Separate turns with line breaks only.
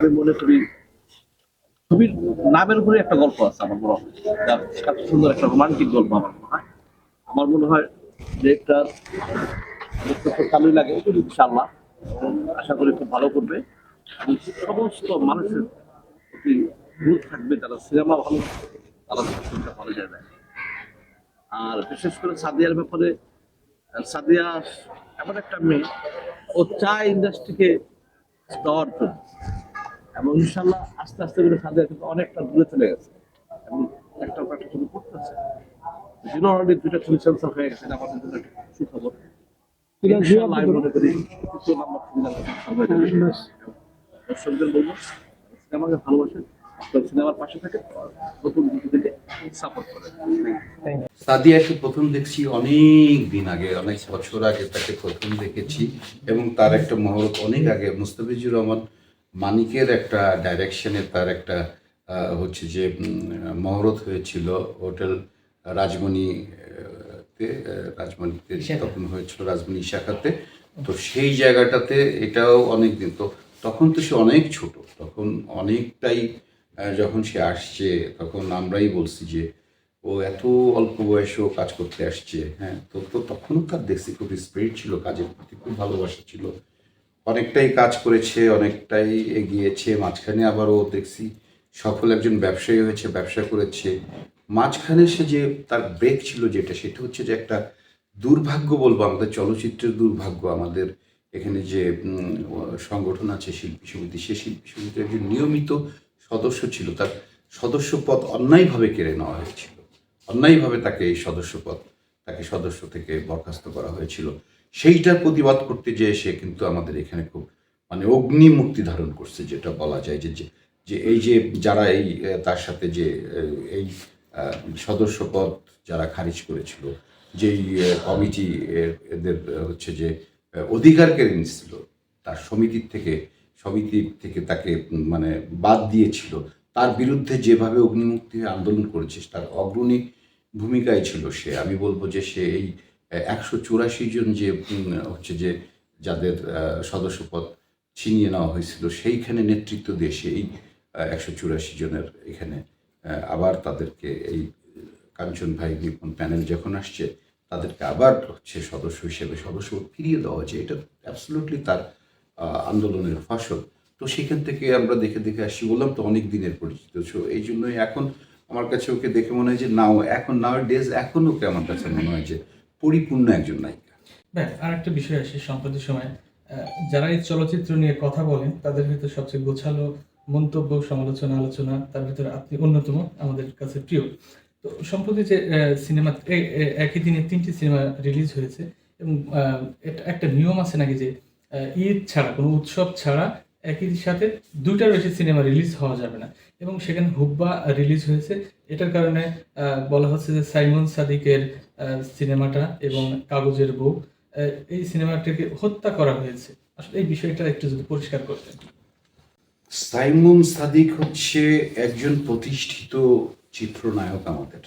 আমি মনে করি ছবির নামের উপরে একটা গল্প আছে আমার মনে হয়, এত সুন্দর একটা রোমান্টিক গল্প আমার মনে হয় যে একটা দেখতে খুব ভালোই লাগে ইনশাআল্লাহ, এবং আশা করি খুব ভালো করবে এবং সমস্ত মানুষের প্রতি অনুরোধ থাকবে যারা সিনেমা ভালো তারা ছবিটা ভালো যাবে। আর বিশেষ করে সাদিয়ার ব্যাপারে, সাদিয়া এমন একটা মেয়ে, ও চায় ইন্ডাস্ট্রিকে দেওয়ার জন্য, এবং ইনশাল্লাহ আস্তে আস্তে করে সাদিয়া কিন্তু অনেকটা দূরে চলে গেছে এবং একটা পর একটা ছবি করতেছে। অলরেডি দুইটা ছবি সেন্সর হয়ে গেছে, এটা আমাদের জন্য একটা সুখবর। ইনশাআল্লাহ আমি মনে করি তৃতীয় নাম্বার ছবিটা cancel হয়ে যাবে। দর্শকদের বলবো সিনেমাকে ভালোবাসেন, আপনার সিনেমার পাশে থাকে, নতুন দিকে থেকে সাপোর্ট করেন।
সাদিয়াকে প্রথম দেখছি অনেক দিন আগে, অনেক বছর আগে তাকে প্রথম দেখেছি, এবং তার একটা মহরত অনেক আগে মুস্তাফিজুর রহমান মানিকের একটা ডাইরেকশনে তার একটা হচ্ছে যে মহরত হয়েছিল হোটেল রাজমণিতে তখন হয়েছিল রাজমণি শাখাতে। তো সেই জায়গাটাতে এটাও অনেক দিন, তো তখন তো সে অনেক ছোট, তখন অনেকটাই যখন সে আসছে তখন আমরাই বলছি যে ও এত অল্প বয়সেও কাজ করতে আসছে। হ্যাঁ, তো তো তখনও তার দেখছি খুব স্পিরিট ছিল, কাজের প্রতি খুব ভালোবাসা ছিল, অনেকটাই কাজ করেছে, অনেকটাই এগিয়েছে। মাঝখানে আবার ও দেখছি সফল একজন ব্যবসায়ী হয়েছে, ব্যবসা করেছে। মাঝখানে সে যে তার ব্রেক ছিল যেটা, সেটা হচ্ছে যে একটা দুর্ভাগ্য বলবো, আমাদের চলচ্চিত্রের দুর্ভাগ্য। আমাদের এখানে যে সংগঠন আছে শিল্পী সমিতি, সে শিল্পী সমিতির একজন নিয়মিত সদস্য ছিল, তার সদস্য পদ অন্যায়ভাবে কেড়ে নেওয়া হয়েছিল, অন্যায়ভাবে তাকে এই তাকে সদস্য থেকে বরখাস্ত করা হয়েছিল। সেইটার প্রতিবাদ করতে যেয়ে সে কিন্তু আমাদের এখানে খুব মানে অগ্নি মুক্তি ধারণ করছে, যেটা বলা যায় যে যে এই যে যারা এই তার সাথে যে এই সদস্য পদ যারা খারিজ করেছিল, যেই কমিটি এদের হচ্ছে যে অধিকার কেড়ে নিচ্ছিল, তার সমিতি থেকে তাকে মানে বাদ দিয়েছিল, তার বিরুদ্ধে যেভাবে অগ্নিমুক্তি হয়ে আন্দোলন করেছে, তার অগ্রণী ভূমিকায় ছিল সে। আমি বলবো যে সে এই 184 জন যে হচ্ছে যে যাদের সদস্যপদ ছিনিয়ে নেওয়া হয়েছিল, সেইখানে নেতৃত্ব দিয়ে সে এই 184 জনের এখানে আবার তাদেরকে এই কাঞ্চন ভাই নিপুণ প্যানেল যখন আসছে, তাদেরকে আবার হচ্ছে সদস্য হিসেবে সদস্য ফিরিয়ে দেওয়া হয়েছে। এটা অ্যাবসলুটলি তার আন্দোলনের ফসল। তো সেখান থেকে আমরা দেখে দেখে আসছি, বললাম তো অনেক দিনের পরিচিত। এই জন্যই এখন আমার কাছে ওকে দেখে মনে হয় যে নাও ডেজ এখন ওকে আমার কাছে মনে হয় যে পরিপূর্ণ একজন নায়িকা।
আর একটা বিষয় আসে, সম্প্রতি সময় যারা এই চলচ্চিত্র নিয়ে কথা বলেন তাদের ভিতরে সবচেয়ে গোছালো মন্তব্য, আলোচনা তার ভিতরে আপনি অন্যতম, আমাদের কাছে প্রিয়। তো সম্প্রতি যে সিনেমা একই দিনে 3টি সিনেমা রিলিজ হয়েছে, এবং এটা একটা নিয়ম আছে নাকি যে ঈদ ছাড়া, কোনো উৎসব ছাড়া একই সাথে 2টার বেশি সিনেমা রিলিজ হওয়া যাবে না, এবং সেখানে হুব্বা রিলিজ হয়েছে। এটার কারণে বলা হচ্ছে যে সাইমন সাদিকের সিনেমাটা এবং কাগজের বউ, এই সিনেমাটাকে হত্যা করা হয়েছে। আসলে এই বিষয়টা একটু যদি পরিষ্কার করতেন।
সাইমন সাদিক হচ্ছে একজন প্রতিষ্ঠিত চিত্রনায়ক আমাদের।